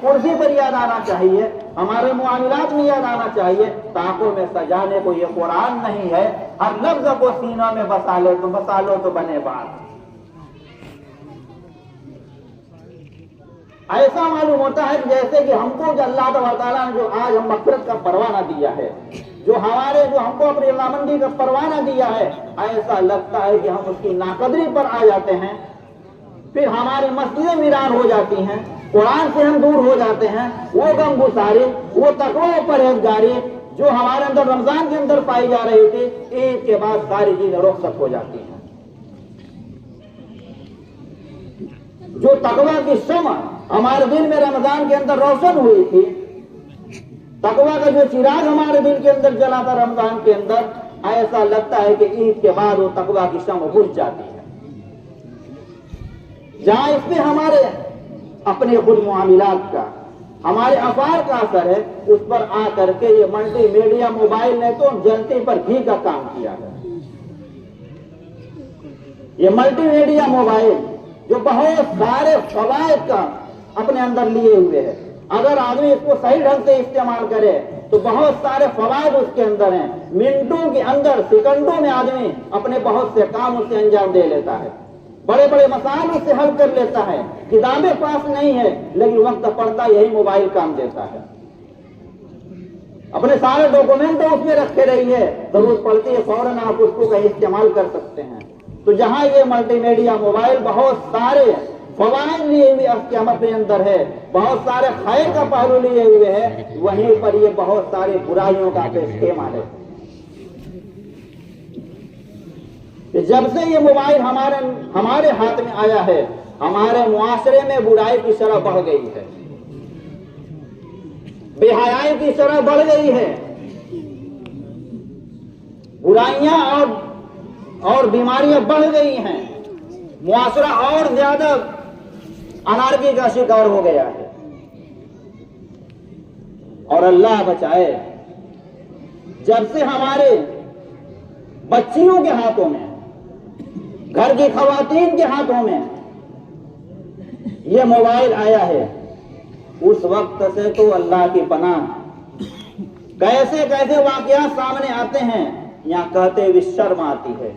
कुर्सी पर याद आना चाहिए, हमारे मुआमिलात में याद आना चाहिए। ताकों में सजाने को ये कुरान नहीं है, हर लफ्ज को सीनों में बसा लो तो बने बात। ऐसा मालूम होता है जैसे कि हमको जो अल्लाह ताला ने जो आज हम मग़फ़िरत का परवाना दिया है, जो हमको अपनी रज़ामंदी का परवाना दिया है, ऐसा लगता है कि हम उसकी नाकदरी पर आ जाते हैं। फिर हमारी मस्जिदें वीरान हो जाती हैं, कुरान से हम दूर हो जाते हैं। वो गमगुसारी, वो तक़वा परहेज़गारी जो हमारे अंदर रमजान के अंदर पाई जा रही थी, ईद के बाद सारी चीजें रुख़सत हो जाती हैं। जो तक़वा की शम्अ हमारे दिल में रमजान के अंदर रोशन हुई थी, तक़वा का जो चिराग हमारे दिल के अंदर जला था रमजान के अंदर, ऐसा लगता है कि ईद के बाद वो तक़वा की शम्अ बुझ जाती है। जहां इसमें हमारे अपने खुद मुआमिलात का, हमारे अफाल का असर है, उस पर आकर के ये मल्टीमीडिया मोबाइल ने तो जलते पर घी का काम किया है। ये मल्टीमीडिया मोबाइल जो बहुत सारे फवायद का अपने अंदर लिए हुए है, अगर आदमी इसको सही ढंग से इस्तेमाल करे तो बहुत सारे फवायद उसके अंदर हैं। मिनटों के अंदर, सेकंडों में आदमी अपने बहुत से काम उससे अंजाम दे लेता है, बड़े बड़े मसाइल उससे हल कर लेता है। किताबें पास नहीं है, लेकिन वक्त पढ़ता यही मोबाइल काम देता है। अपने सारे डॉक्यूमेंट तो उसमें रखे रहिए, जरूरत पड़ती है फौरन आप उसको कहीं इस्तेमाल कर सकते हैं। तो जहां ये मल्टीमीडिया मोबाइल बहुत सारे फवाइद लिए हुए अपने अंदर है, बहुत सारे खैर का पहलू लिए हुए है, वहीं पर ये बहुत सारी बुराइयों का इस्तेमाल है। जब से ये मोबाइल हमारे हाथ में आया है, हमारे मुआशरे में बुराई की शरह बढ़ गई है, बेहयाई की शरह बढ़ गई है, बुराइयां और बीमारियां बढ़ गई हैं, मुआशरा और ज्यादा अनारकी का शिकार हो गया है। और अल्लाह बचाए, जब से हमारे बच्चियों के हाथों में, घर की खवातीन के हाथों में ये मोबाइल आया है, उस वक्त से तो अल्लाह की पनाह, कैसे कैसे वाकयात सामने आते हैं, यहाँ कहते हुए शर्म आती है।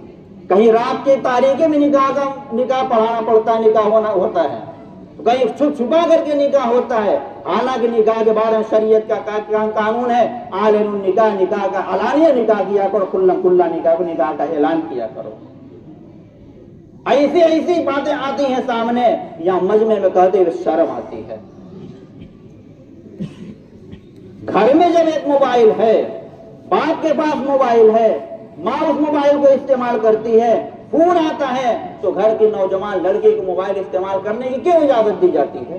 कहीं रात की तारीखें में निकाह पढ़ाना पड़ता है, निकाह होता है, कहीं छुपा करके निकाह होता है। हालांकि निकाह के बारे में शरीयत का कानून है, आलिनुन निकाह का अलानिया निकाह किया करो, खुल्ला निकाह का ऐलान किया करो। ऐसी ऐसी बातें आती हैं सामने, या मजमे में कहते हुए शर्म आती है। घर में जब एक मोबाइल है, बाप के पास मोबाइल है, माँ उस मोबाइल को इस्तेमाल करती है, फोन आता है, तो घर की नौजवान लड़की को मोबाइल इस्तेमाल करने की क्यों इजाजत दी जाती है?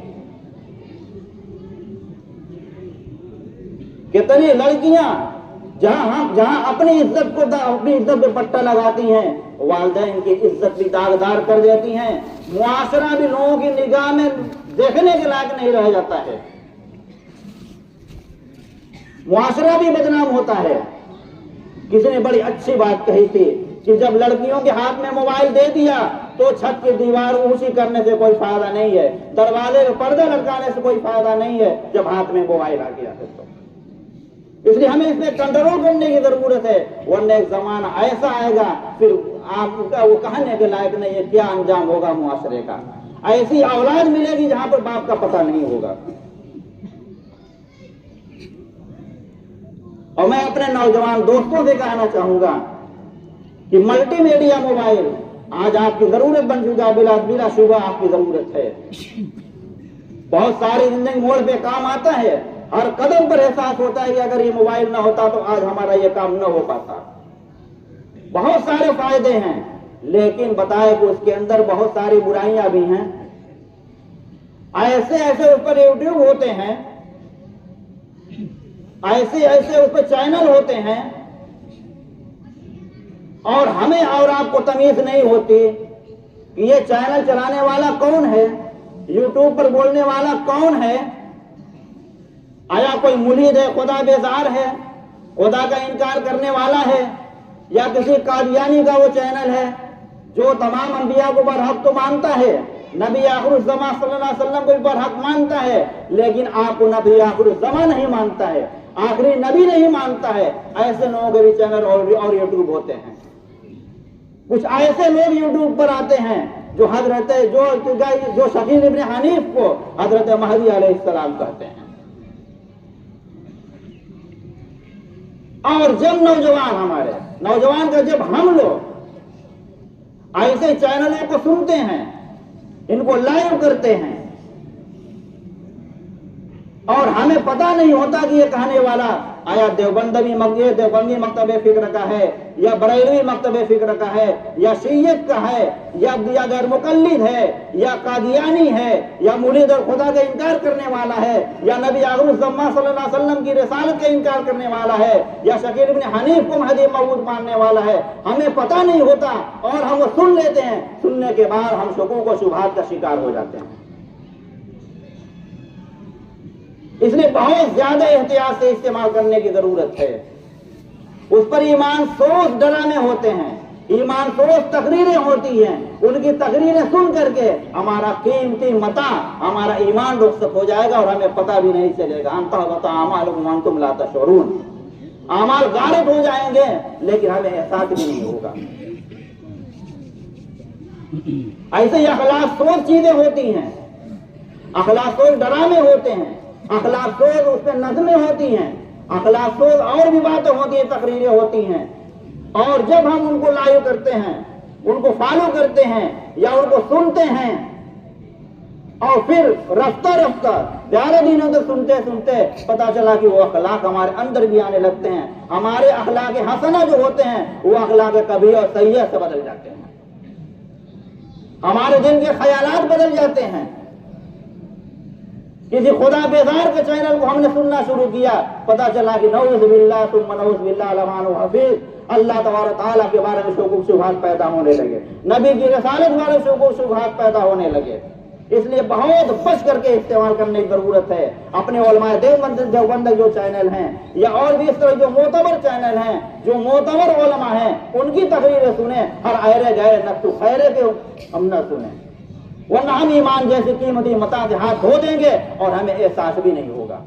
कितनी लड़कियां जहां अपनी इज्जत पे पट्टा लगाती हैं, वालिदैन की इज्जत भी दागदार कर देती हैं, मुआशरा भी लोगों की निगाह में देखने के लायक नहीं रह जाता है, मुआशरा भी बदनाम होता है। किसी ने बड़ी अच्छी बात कही थी कि जब लड़कियों के हाथ में मोबाइल दे दिया तो छत की दीवार ऊंची करने से कोई फायदा नहीं है, दरवाजे में पर्दा लटकाने से कोई फायदा नहीं है, जब हाथ में मोबाइल आ गया है तो। इसलिए हमें इसमें कंट्रोल करने की जरूरत है, वरना एक जमाना ऐसा आएगा फिर आपका वो कहने के लायक नहीं है क्या अंजाम होगा मुआशरे का। ऐसी औलाद मिलेगी जहां पर बाप का पता नहीं होगा। और मैं अपने नौजवान दोस्तों से कहना चाहूंगा कि मल्टीमीडिया मोबाइल आज आपकी जरूरत बन चुका है, बिला शुबा आपकी जरूरत है। बहुत सारी जिंदगी मोड़ पे काम आता है, हर कदम पर एहसास होता है कि अगर ये मोबाइल ना होता तो आज हमारा ये काम न हो पाता। बहुत सारे फायदे हैं, लेकिन बताए कि उसके अंदर बहुत सारी बुराइयां भी हैं। ऐसे ऐसे उस पर यूट्यूब होते हैं, ऐसे ऐसे उस पर चैनल होते हैं, और हमें और आपको तमीज नहीं होती कि ये चैनल चलाने वाला कौन है, यूट्यूब पर बोलने वाला कौन है। आया कोई मुरीद है, खुदा बेजार है, खुदा का इनकार करने वाला है, या किसी कादियानी का वो चैनल है जो तमाम अंबिया को बरहक तो मानता है, नबी आखिरुज़्ज़मा सल्लल्लाहु अलैहि वसल्लम को बरहक मानता है, लेकिन आपको नबी आखिरुज़्ज़मा नहीं मानता है, आखिरी नबी नहीं मानता है। ऐसे लोगों के भी चैनल और यूट्यूब होते हैं। कुछ ऐसे लोग यूट्यूब पर आते हैं जो हजरत जो शकील इब्न हनीफ को हजरत महदी अलैहिस्सलाम कहते हैं। और जब नौजवान का जब हम लोग ऐसे चैनलों को सुनते हैं, इनको लाइव करते हैं, और हमें पता नहीं होता कि ये कहने वाला आया देवबंदी मकतबे फिक्र का है, या बरेलवी मकतबे फिक्र का है, या शिय्यत का है, या गैर मुकल्लिद है, या कादियानी है, या मुरीद और खुदा का इनकार करने वाला है, या नबी आखिरुज़्ज़मा सल्लल्लाहु अलैहि वसल्लम की रिसालत का इनकार करने वाला है, या शकील इब्न हनीफ को महदी मौऊद मानने वाला है। हमें पता नहीं होता और हम वो सुन लेते हैं। सुनने के बाद हम शुबूह व शुबहात का शिकार हो जाते हैं। इसलिए बहुत ज्यादा एहतियात से इस्तेमाल करने की जरूरत है। उस पर ईमान सोच डराने होते हैं, ईमान सोच तकरीरें होती हैं, उनकी तकरीरें सुन करके हमारा कीमती मता, हमारा ईमान रुखसत हो जाएगा और हमें पता भी नहीं चलेगा। तुम ला तशऊरून, अमाल गालिब हो जाएंगे लेकिन हमें एहसास भी नहीं होगा। ऐसे ही अखलाक सोच चीजें होती हैं, अखलाक सोच डरामे होते हैं, अखलाक सोच उसमें नज़में होती हैं, अखलाक सोच और भी बातें होती हैं, तकरीरें होती हैं। और जब हम उनको लाइव करते हैं, उनको फॉलो करते हैं या उनको सुनते हैं, और फिर रफ्ता रफ्ता 11 दिनों तक सुनते सुनते पता चला कि वो अखलाक हमारे अंदर भी आने लगते हैं। हमारे अखलाक हसना जो होते हैं वो अखलाक कभी और सैय्या से बदल जाते हैं। हमारे दिन के ख्यालात बदल जाते हैं। किसी खुदा बेजार के चैनल को हमने सुनना शुरू किया, पता चला कि नऊज़ बिल्लाह सुम्मा नऊज़ बिल्लाह लमान हफीज, अल्लाह तबारक तआला के बारे में शुबूह शुबहात पैदा होने लगे, नबी की रिसालत वाले शुबूह शुबहात पैदा होने लगे। इसलिए बहुत बच करके इस्तेमाल करने की जरूरत है। अपने उलमाए देवबंद जो चैनल हैं या और भी इस तरह जो मोतबर चैनल हैं, जो मोतबर उलमा हैं, उनकी तकरीरें सुने, हर आयरे गए नक्तु खैरे के हम न सुने, वरना हम ईमान जैसे कीमती मता से हाथ धो देंगे और हमें एहसास भी नहीं होगा।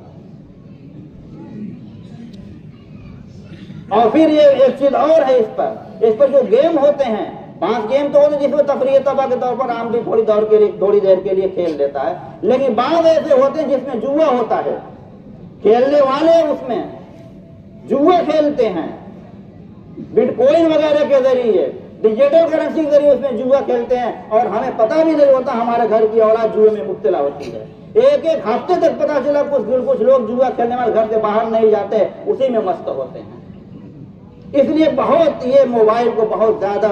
और फिर ये एक चीज और है, इस पर जो गेम होते हैं, 5 गेम तो होते जिसमें तफरीह तबा के तौर पर आमदी थोड़ी देर के लिए खेल देता है, लेकिन बाद ऐसे होते हैं जिसमें जुआ होता है। खेलने वाले उसमें जुआ खेलते हैं, बिटकॉइन वगैरह के जरिए, डिजिटल करेंसी के जरिए उसमें जुआ खेलते हैं और हमें पता भी नहीं होता हमारे घर की औलाद जुए में मुब्तला होती है। एक हफ्ते तक पता चला कुछ लोग जुआ खेलने वाले घर से बाहर नहीं जाते, उसी में मस्त होते हैं। इसलिए बहुत ये मोबाइल को बहुत ज्यादा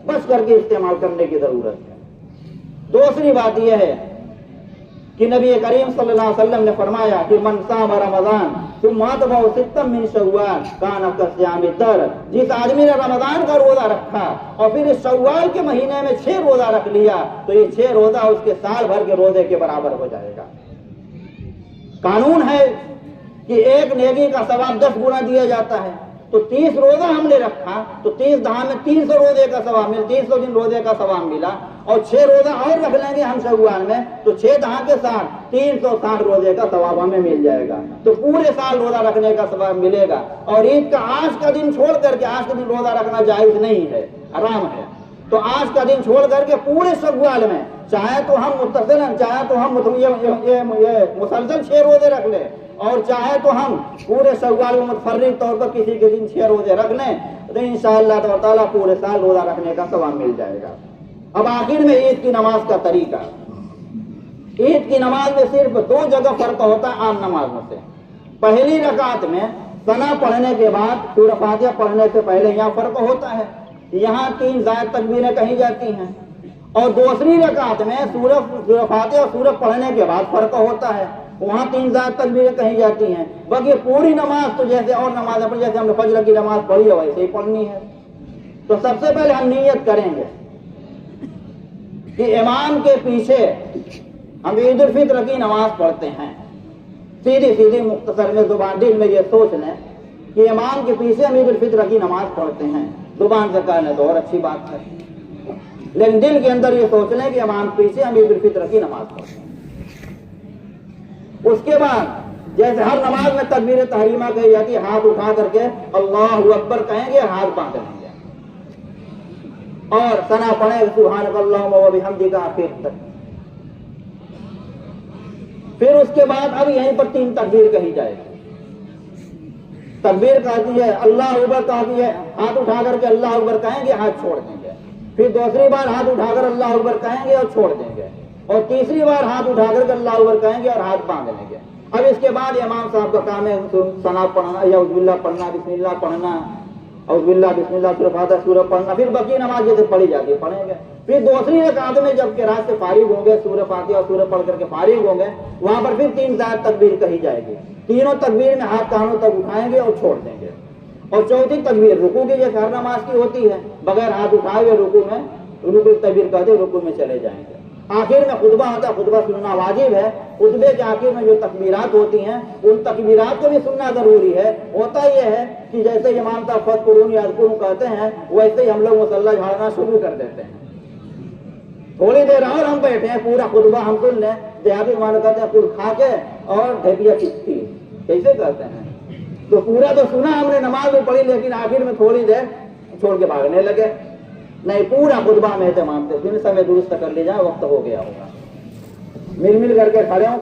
बच करके इस्तेमाल करने की जरूरत है। दूसरी बात यह है कि नबी करीम सल्लल्लाहु अलैहि वसल्लम ने फरमाया कि मन साम रमजान तुम मिन शव्वाल कान कस्याम दर, जिस आदमी ने रमजान का रोजा रखा और फिर इस शव्वाल के महीने में 6 रोजा रख लिया तो ये 6 रोजा उसके साल भर के रोजे के बराबर हो जाएगा। कानून है कि एक नेकी का सवाब 10 गुना दिया जाता है। तो 30 रोजा हमने रखा तो 30 दहा में 300 रोजे का सवाब मिला, 300 दिन रोजे का सवाब मिला, और 6 रोजा और रख लेंगे हम शव्वाल में तो 6 दहा के साथ 360 रोजे का सवाब हमें मिल जाएगा। तो पूरे साल रोजा रखने का सवाब मिलेगा। और ईद का आज का दिन छोड़ करके, आज के दिन रोजा रखना जायज नहीं है, हराम है। तो आज का दिन छोड़ करके पूरे शव्वाल में चाहे तो हम मुत्तसिलन, चाहे तो हम ये मुसलसल 6 रोजे रख ले, और चाहे तो हम पूरे शव्वाल में मुतफर्रिक तौर पर किसी के दिन 6 रोजे रख लें तो इंशाअल्लाह ताला पूरे साल रोजा रखने का सवाब मिल जाएगा। अब आखिर में ईद की नमाज का तरीका। ईद की नमाज में सिर्फ 2 जगह फर्क होता है आम नमाजों से। पहली रकात में सना पढ़ने के बाद सूरह फातिहा पढ़ने से पहले यहाँ फर्क होता है, यहाँ 3 ज़ायद तकबीरें कही जाती हैं। और दूसरी रकात में सूरह फातिहा और सूरह पढ़ने के बाद फर्क होता है, वहां 3 ज़ायद तकबीरें कही जाती हैं। बाकी पूरी नमाज तो जैसे और नमाज पर जैसे हमने फजर की नमाज पढ़ी है वैसे ही पढ़नी है। तो सबसे पहले हम नियत करेंगे कि इमाम के पीछे हम ईद उल फित्र की नमाज पढ़ते हैं। सीधी सीधी मुख्तसर में जुबान दिल में ये सोच लें कि इमाम के पीछे हम ईद उल फित्र की नमाज पढ़ते हैं। जुबान से कहने तो और अच्छी बात है। लेकिन दिल के अंदर ये सोच लें कि हम पीछे हम ईद उल फित्र की नमाज पढ़ें। उसके बाद जैसे हर नमाज में तकबीर तहरीमा कही जाती है, हाथ उठा करके अल्लाहु अकबर कहेंगे, हाथ बांध लेंगे और सना पढ़े सुब्हानकल्लाहुम्मा व बिहम्दिका आखिर तक। फिर उसके बाद अब यहीं पर 3 तकबीर कही जाएगी। तकबीर कहती है अल्लाह अकबर, कहती है हाथ उठा करके अल्लाह अकबर कहेंगे, हाथ छोड़ देंगे। फिर दूसरी बार हाथ उठाकर अल्लाह अकबर कहेंगे और छोड़ देंगे, और तीसरी बार हाथ उठाकर अल्लाह अकबर कहेंगे और हाथ बांध लेंगे। अब इसके बाद इमाम साहब का काम है सना पढ़ना या उज़्बिल्लाह पढ़ना, बिस्मिल्लाह पढ़ना, औज़ुबिल्लाह बिस्मिल्लाह सूरह पढ़ना, फिर बाकी नमाज जैसे पढ़ी जाती है पढ़ेंगे। फिर दूसरी रकात में जब किरात से फारिग होंगे, सूरह फातिहा और सूरह पढ़ करके फारिग होंगे, वहां पर फिर 3 तकबीर कही जाएगी। तीनों तकबीर में हाथ कानों तक उठाएंगे और छोड़ देंगे। और चौथी तकबीर रुकू की जैसे हर नमाज की होती है, बगैर हाथ उठाए हुए रुकू तकबीर कहते रुकू में चले जाएंगे। आखिर में खुतबा आता है, खुतबा सुनना वाजिब है। खुतबे के आखिर में जो तकबीरात होती हैं, उन तकबीरात को भी सुनना जरूरी है। होता यह है कि जैसे इमाम साहब फज़कुरून याज़कुरून कहते हैं, वैसे ही हम लोग मुसल्ला झाड़ना शुरू कर देते हैं। थोड़ी देर और हम बैठे हैं, पूरा खुतबा हम सुन लें। देहाती मानो कहते हैं कुल खा के और ढेपिया खिंचती, कैसे कहते हैं। तो पूरा तो सुना हमने, नमाज में पढ़ी, लेकिन आखिर में थोड़ी देर छोड़ के भागने लगे। नहीं, पूरा खुतबा में एहतमाम से फिर समय दुरुस्त कर ले जाए, वक्त हो गया होगा। मिल करके खड़े हो।